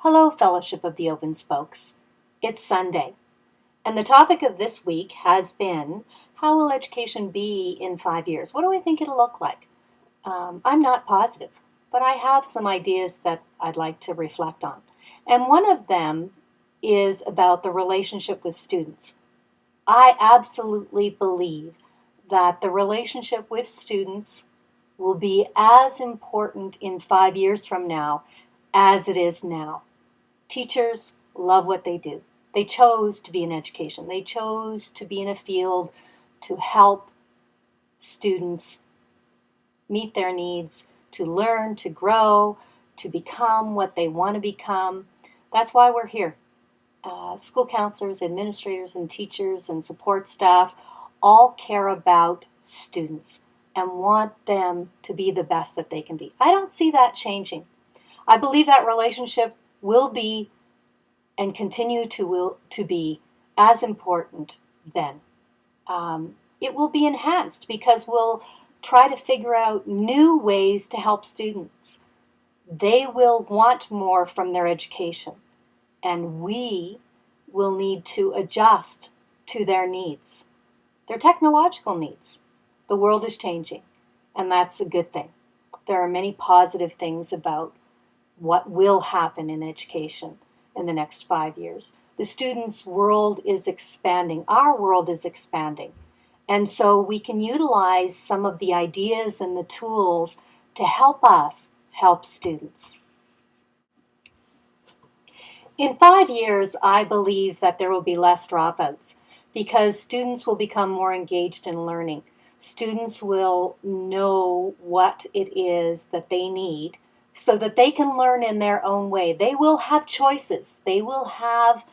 Hello, Fellowship of the Open Spokes. It's Sunday, and the topic of this week has been, how will education be in 5 years? What do I think it'll look like? I'm not positive, but I have some ideas that I'd like to reflect on. And one of them is about the relationship with students. I absolutely believe that the relationship with students will be as important in 5 years from now as it is now. Teachers love what they do. They chose to be in education. They chose to be in a field to help students meet their needs, to learn, to grow, to become what they want to become. That's why we're here. School counselors, administrators, and teachers and support staff all care about students and want them to be the best that they can be. I don't see that changing. I believe that relationship will be and continue to be as important then. It will be enhanced because we'll try to figure out new ways to help students. They will want more from their education, and we will need to adjust to their needs, their technological needs. The world is changing, and that's a good thing. There are many positive things about what will happen in education in the next 5 years. The students' world is expanding. Our world is expanding. And so we can utilize some of the ideas and the tools to help us help students. In 5 years, I believe that there will be less dropouts because students will become more engaged in learning. Students will know what it is that they need so that they can learn in their own way. They will have choices. They will have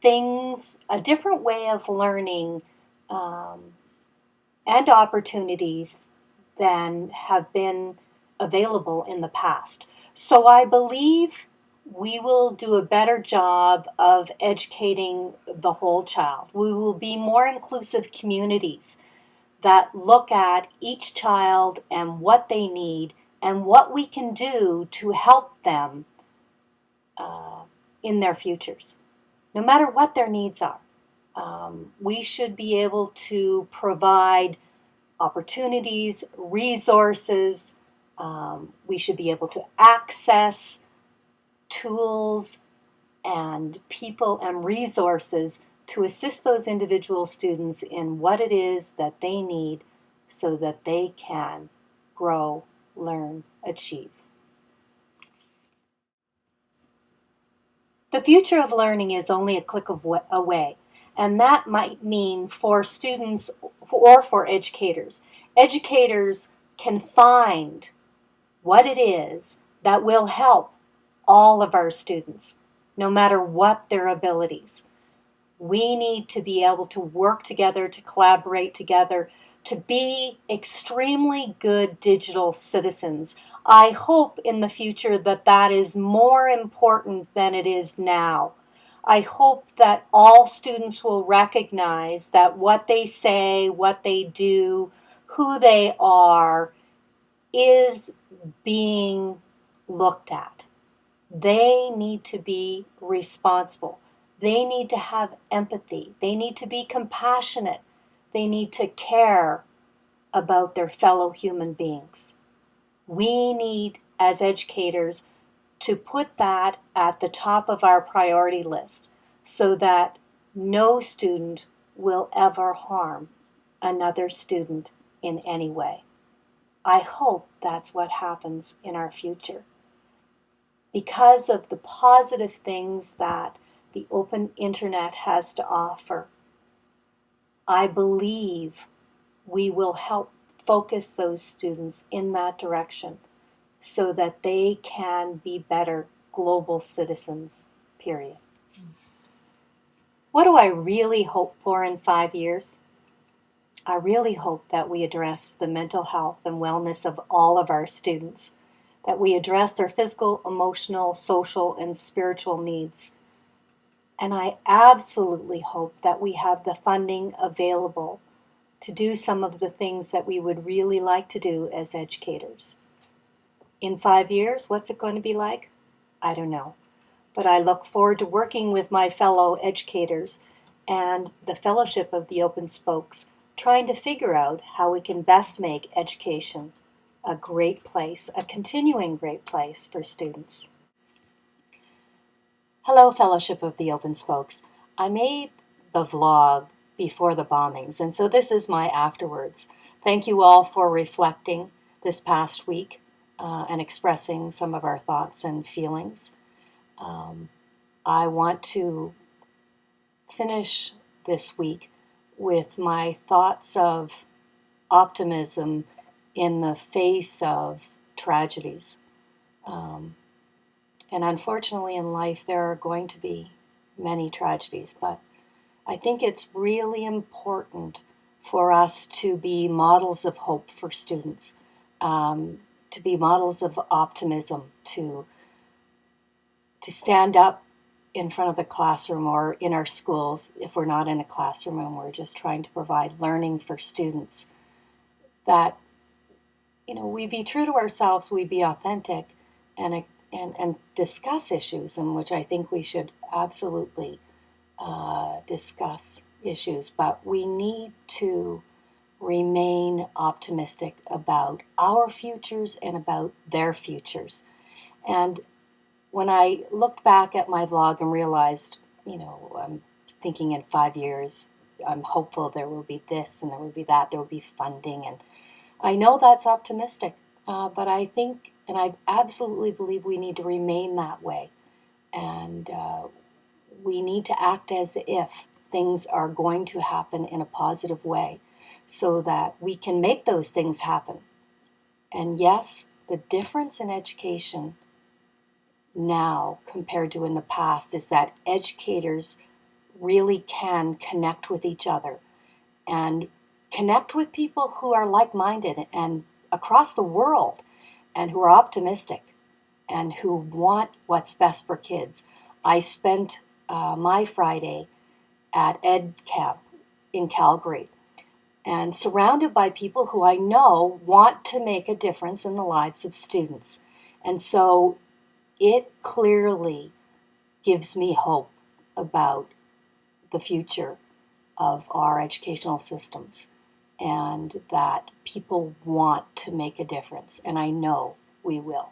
things, a different way of learning and opportunities than have been available in the past. So I believe we will do a better job of educating the whole child. We will be more inclusive communities that look at each child and what they need and what we can do to help them in their futures, no matter what their needs are. We should be able to provide opportunities, resources. We should be able to access tools and people and resources to assist those individual students in what it is that they need so that they can grow, learn, achieve. The future of learning is only a click away, and that might mean for students or for educators. Educators can find what it is that will help all of our students, no matter what their abilities. We need to be able to work together, to collaborate together, to be extremely good digital citizens. I hope in the future that that is more important than it is now. I hope that all students will recognize that what they say, what they do, who they are, is being looked at. They need to be responsible. They need to have empathy. They need to be compassionate. They need to care about their fellow human beings. We need, as educators, to put that at the top of our priority list so that no student will ever harm another student in any way. I hope that's what happens in our future. Because of the positive things that the open internet has to offer, I believe we will help focus those students in that direction so that they can be better global citizens, period. What do I really hope for in 5 years? I really hope that we address the mental health and wellness of all of our students, that we address their physical, emotional, social, and spiritual needs. And I absolutely hope that we have the funding available to do some of the things that we would really like to do as educators. In 5 years, what's it going to be like? I don't know. but I look forward to working with my fellow educators and the Fellowship of the Open Spokes, trying to figure out how we can best make education a great place, a continuing great place for students. Hello, Fellowship of the Open Spokes. I made the vlog before the bombings, and so this is my afterwards. Thank you all for reflecting this past week and expressing some of our thoughts and feelings. I want to finish this week with my thoughts of optimism in the face of tragedies. And unfortunately in life there are going to be many tragedies, but I think it's really important for us to be models of hope for students, to be models of optimism, to stand up in front of the classroom or in our schools, if we're not in a classroom and we're just trying to provide learning for students, that we be true to ourselves, we be authentic, and discuss issues, in which I think we should absolutely discuss issues, but we need to remain optimistic about our futures and about their futures. And when I looked back at my vlog and realized, I'm thinking in 5 years, I'm hopeful there will be this and there will be that, there will be funding, and I know that's optimistic, but I think, and I absolutely believe, we need to remain that way, and we need to act as if things are going to happen in a positive way so that we can make those things happen. And yes, the difference in education now compared to in the past is that educators really can connect with each other and connect with people who are like-minded and across the world, and who are optimistic and who want what's best for kids. I spent my Friday at Ed Camp in Calgary, and surrounded by people who I know want to make a difference in the lives of students. And so it clearly gives me hope about the future of our educational systems, and that people want to make a difference, and I know we will.